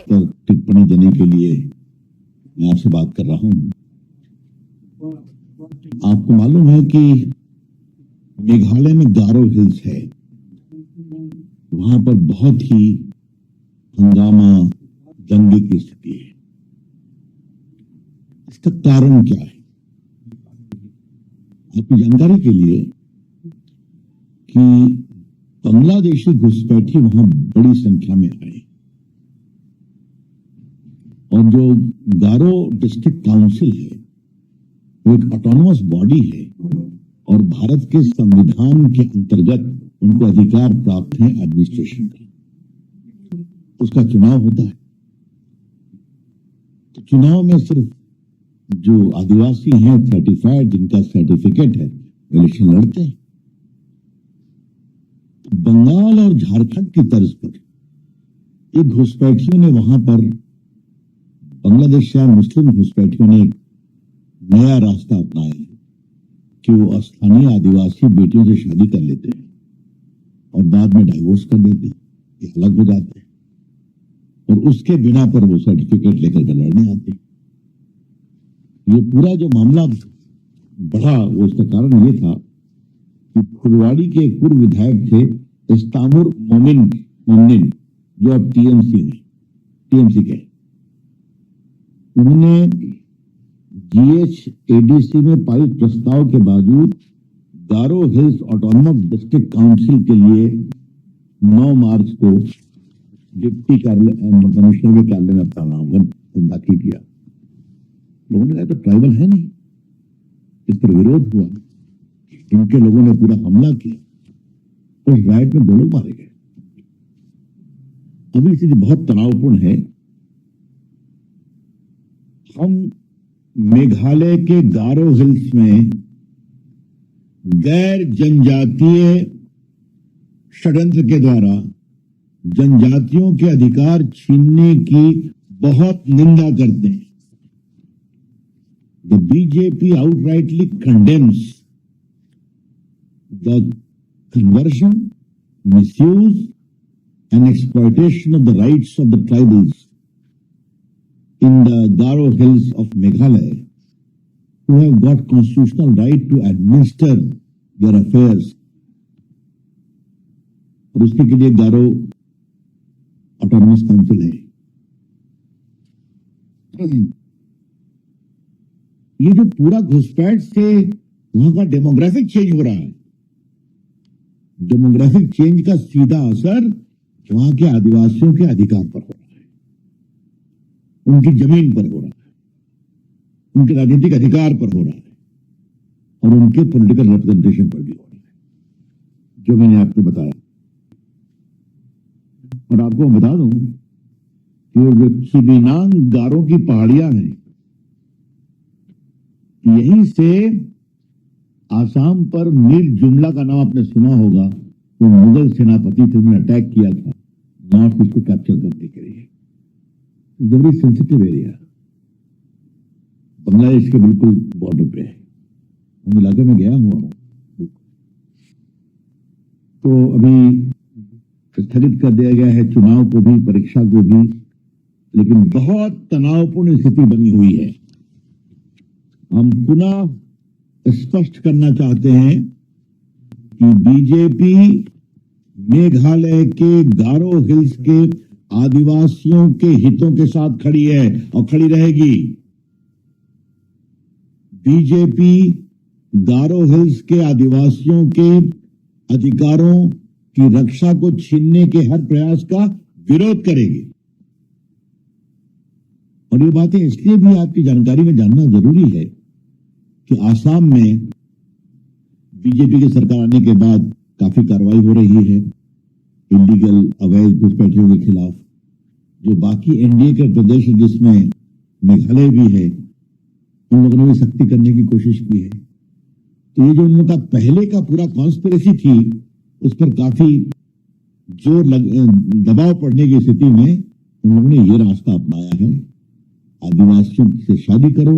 पर टिप्पणी देने के लिए मैं आपसे बात कर रहा हूं। आपको मालूम है कि मेघालय में गारो हिल्स है, वहां पर बहुत ही हंगामा, दंगे की स्थिति है। इसका कारण क्या है? आपकी जानकारी के लिए कि बांग्लादेशी घुसपैठी वहां बड़ी संख्या में आए और जो गारो डिस्ट्रिक्ट काउंसिल है वो एक ऑटोनोमस बॉडी है और भारत के संविधान के अंतर्गत उनको अधिकार प्राप्त है एडमिनिस्ट्रेशन का। उसका चुनाव होता है, तो चुनाव में सिर्फ जो आदिवासी हैं सर्टिफाइड, जिनका सर्टिफिकेट है, इलेक्शन लड़ते हैं। बंगाल और झारखंड की तर्ज पर ये घुसपैठियों ने वहां पर, बांग्लादेश या मुस्लिम घुसपैठियों ने एक नया रास्ता अपनाया कि वो स्थानीय आदिवासी बेटियों से शादी कर लेते हैं और बाद में डाइवोर्स कर देते हैं, ये अलग हो जाते हैं और उसके बिना पर वो सर्टिफिकेट लेकर के लड़ने आते हैं। ये पूरा जो मामला बढ़ा, वो उसका कारण ये था कि फुलवाड़ी के एक पूर्व विधायक थे इस्तामुर मोमिन, जो अब टीएमसी के, उन्होंने जीएचएडीसी में पारित प्रस्ताव के बावजूद गारो हिल्स ऑटोनोमस डिस्ट्रिक्ट काउंसिल के लिए 9 मार्च को डिप्टी कमिश्नर के कार्यालय में अपना नामांकन दाखिल किया। लोगों ने कहा तो ट्राइबल है नहीं, इस पर विरोध हुआ, इनके लोगों ने पूरा हमला किया, उस राइट में 2 लोग मारे गए। अभी स्थिति बहुत तनावपूर्ण है। हम मेघालय के गारो हिल्स में गैर जनजातीय षड्यंत्र के द्वारा जनजातियों के अधिकार छीनने की बहुत निंदा करते हैं। The BJP outrightly condemns the conversion, misuse and exploitation of the rights of the tribals in the Garo Hills of Meghalaya, who have got constitutional right to administer their affairs. और उसके लिए गारो ऑटोनोमस काउंसिल है। ये जो पूरा घुसपैठ से वहां का डेमोग्राफिक चेंज हो रहा है, डेमोग्राफिक चेंज का सीधा असर वहां के आदिवासियों के अधिकार पर हो रहा है, उनकी जमीन पर हो रहा है, उनके राजनीतिक अधिकार पर हो रहा है और उनके पॉलिटिकल रिप्रेजेंटेशन पर भी हो रहा है, जो मैंने आपको बताया। और आपको बता दूं कि वो जो खिबिनांग गारो की पहाड़ियां हैं, यहीं से आसाम पर मीर जुमला का नाम आपने सुना होगा, वो मुगल सेनापति थे, उन्होंने अटैक किया था नॉर्थ ईस्ट को कैप्चर करने के लिए। वेरी सेंसिटिव एरिया, बांग्लादेश के बिल्कुल बॉर्डर पे है, उन इलाके में गया हुआ हूं। तो अभी स्थगित कर दिया गया है चुनाव को भी, परीक्षा को भी, लेकिन बहुत तनावपूर्ण स्थिति बनी हुई है। हम पुनः स्पष्ट करना चाहते हैं कि बीजेपी मेघालय के गारो हिल्स के आदिवासियों के हितों के साथ खड़ी है और खड़ी रहेगी। बीजेपी गारो हिल्स के आदिवासियों के अधिकारों की रक्षा को छीनने के हर प्रयास का विरोध करेगी। और ये बातें इसलिए भी आपकी जानकारी में जानना जरूरी है कि आसाम में बीजेपी की सरकार आने के बाद काफी कार्रवाई हो रही है इलीगल अवैध घुसपैठियों के खिलाफ। जो बाकी एनडीए के प्रदेश जिसमें मेघालय भी है, उन लोगों ने भी सख्ती करने की कोशिश की है। तो ये जो उनका पहले का पूरा कॉन्स्पिरेसी थी, उस पर काफी जोर दबाव पड़ने की स्थिति में उन लोगों ने ये रास्ता अपनाया है, आदिवासियों से शादी करो,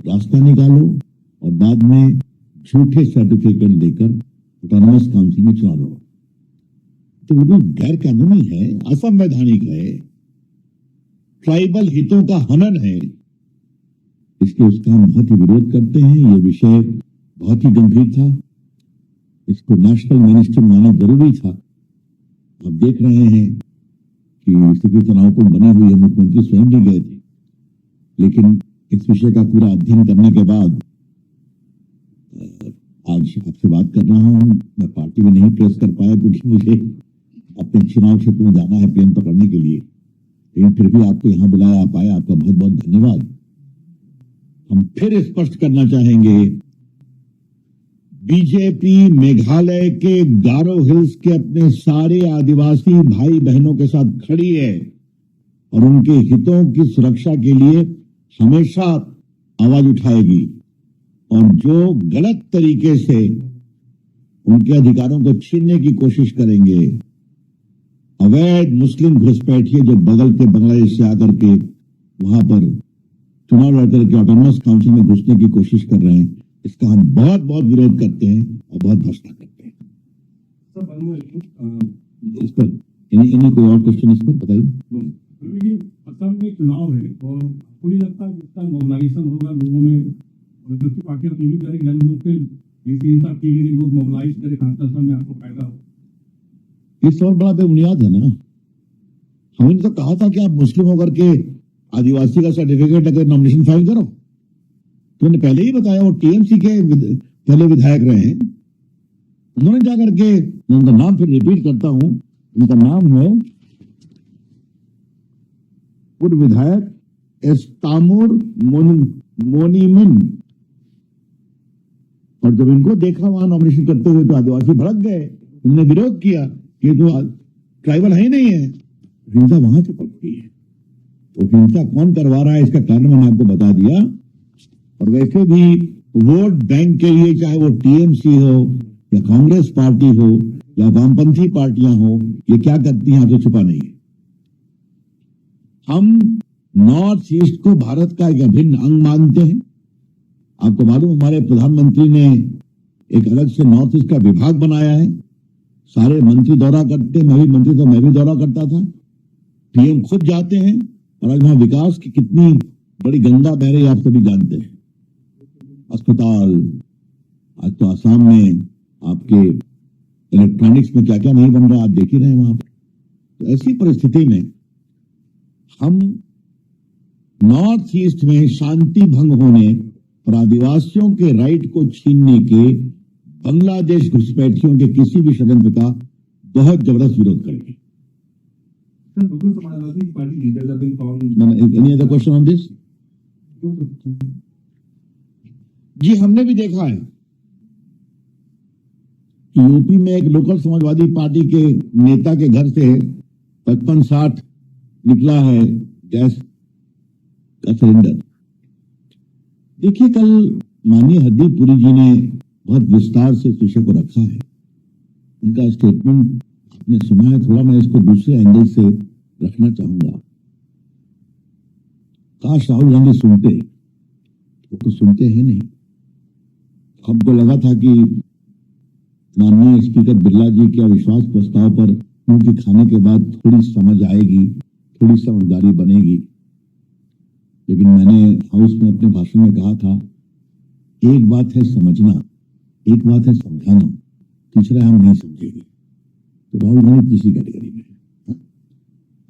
रास्ता निकालो और बाद में झूठे सर्टिफिकेट देकर ऑटोनोमस काउंसिल में चुना लो। तो बिल्कुल गैर कानूनी है, असंवैधानिक है। ट्राइबल हितों का हनन है, उसका हम बहुत ही विरोध करते हैं। ये विषय बहुत ही गंभीर था, इसको नेशनल मेनस्ट्रीम मानना जरूरी था। अब देख रहे हैं कि स्थिति तनावपूर्ण बनी हुई है, मुख्यमंत्री स्वयं भी गए थे, लेकिन इस विषय का पूरा अध्ययन करने के बाद आज आपसे बात कर रहा हूं। मैं पार्टी में नहीं प्रेस कर पाया क्योंकि मुझे अपने चुनाव क्षेत्र में जाना है प्लेन पकड़ने के लिए, लेकिन फिर भी आपको यहां बुलाया, आप आए, आपका बहुत बहुत धन्यवाद। हम फिर स्पष्ट करना चाहेंगे, बीजेपी मेघालय के गारो हिल्स के अपने सारे आदिवासी भाई बहनों के साथ खड़ी है और उनके हितों की सुरक्षा के लिए हमेशा आवाज उठाएगी, और जो गलत तरीके से उनके अधिकारों को छीनने की कोशिश करेंगे, अवैध मुस्लिम घुसपैठिए जो बगल के बांग्लादेश से आकर के वहां पर चुनाव लड़कर के ऑटोनोमस काउंसिल में घुसने की कोशिश कर रहे हैं, इसका हम बहुत बहुत विरोध करते हैं और बहुत भर्त्सना करते हैं। इस पर इन्हीं कोई और क्वेश्चन इस पर बताइए। असम में चुनाव है और आपको नहीं लगता इसका मोबिलाइजेशन होगा लोगों में, और दूसरी पार्टियां टीवी करेगी लोग मोबिलाइज करे असम में, आपको फायदा हो? इस और बड़ा बेबुनियाद है ना। हमने तो कहा था कि आप मुस्लिम होकर के आदिवासी का सर्टिफिकेट अगर नॉमिनेशन फाइल करो, तो मैंने पहले ही बताया वो टीएमसी के पहले विधायक रहे हैं, उन्होंने जाकर के, उनका नाम फिर रिपीट करता हूं, उनका नाम है पूर्व विधायक एस्तामुर मोनीमिन। और जब इनको देखा वहां नॉमिनेशन करते हुए तो आदिवासी भड़क गए, उन्होंने विरोध किया कि तो ट्राइबल है ही नहीं है। हिंसा वहां से पड़ती है, तो हिंसा कौन करवा रहा है इसका कारण मैंने आपको बता दिया। और वैसे भी वोट बैंक के लिए चाहे वो टीएमसी हो या कांग्रेस पार्टी हो या वामपंथी पार्टियां हो, ये क्या करती हैं आपसे छुपा नहीं है। हम नॉर्थ ईस्ट को भारत का एक अभिन्न अंग मानते हैं। आपको मालूम, हमारे प्रधानमंत्री ने एक अलग से नॉर्थ ईस्ट का विभाग बनाया है, सारे मंत्री दौरा करते हैं, मैं भी मंत्री तो मैं भी दौरा करता था, पीएम खुद जाते हैं, और आज वहां विकास की कितनी बड़ी गंगा बह रही आप सभी जानते हैं। अस्पताल, आज तो आसाम में आपके इलेक्ट्रॉनिक्स में क्या क्या नहीं बन रहा, आप देख ही रहे हैं वहां पर। तो ऐसी परिस्थिति में हम नॉर्थ ईस्ट में शांति भंग होने और आदिवासियों के राइट को छीनने के बांग्लादेश घुसपैठियों के किसी भी षड्यंत्र का बहुत जबरदस्त विरोध करेंगे। Any other question on this? जी, हमने भी देखा है कि यूपी में एक लोकल समाजवादी पार्टी के नेता के घर से 55-60 निकला है गैस का सिलेंडर। देखिए, कल माननीय हरदीप पुरी जी ने बहुत विस्तार से इस विषय को रखा है, उनका स्टेटमेंट आपने सुना है, थोड़ा मैं इसको दूसरे एंगल से रखना चाहूंगा। काश राहुल गांधी सुनते, वो तो सुनते हैं नहीं। हमको लगा था कि माननीय स्पीकर बिरला जी के अविश्वास प्रस्ताव पर उनके खाने के बाद थोड़ी समझ आएगी, थोड़ी समझदारी बनेगी, लेकिन मैंने हाउस में अपने भाषण में कहा था, एक बात है समझना, एक बात है समझाना, तीसरा हम नहीं समझेंगे। तो राहुल गांधी तीसरी कैटेगरी में है।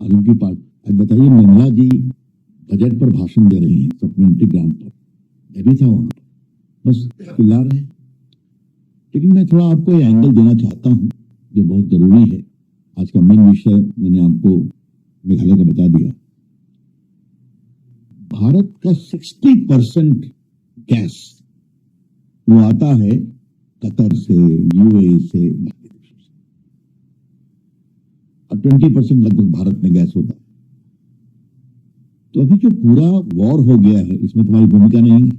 और उनकी पार्टी, आज बताइए, निर्मला जी बजट पर भाषण दे रही हैं सप्लीमेंट्री ग्रांट पर, मैं भी था वहां पर, बस चिल्ला रहे हैं। लेकिन मैं थोड़ा आपको ये एंगल देना चाहता हूं जो बहुत जरूरी है। आज का मेन विषय मैंने आपको मेघालय का बता दिया। भारत का 60% गैस वो आता है कतर से, यूएई से, और 20% लगभग भारत में गैस होता है। तो अभी जो पूरा वॉर हो गया है, इसमें तुम्हारी भूमिका नहीं है।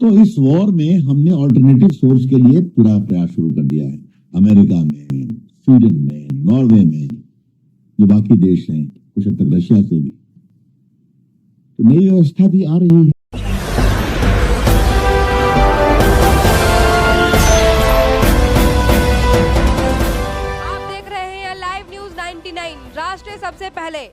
तो इस वॉर में हमने ऑल्टरनेटिव सोर्स के लिए पूरा प्रयास शुरू कर दिया है। अमेरिका में, स्वीडन में, नॉर्वे में, जो बाकी देश हैं, कुछ हद तक रशिया से भी, तो नई व्यवस्था भी आ रही है। आप देख रहे हैं लाइव न्यूज 99, राष्ट्र सबसे पहले।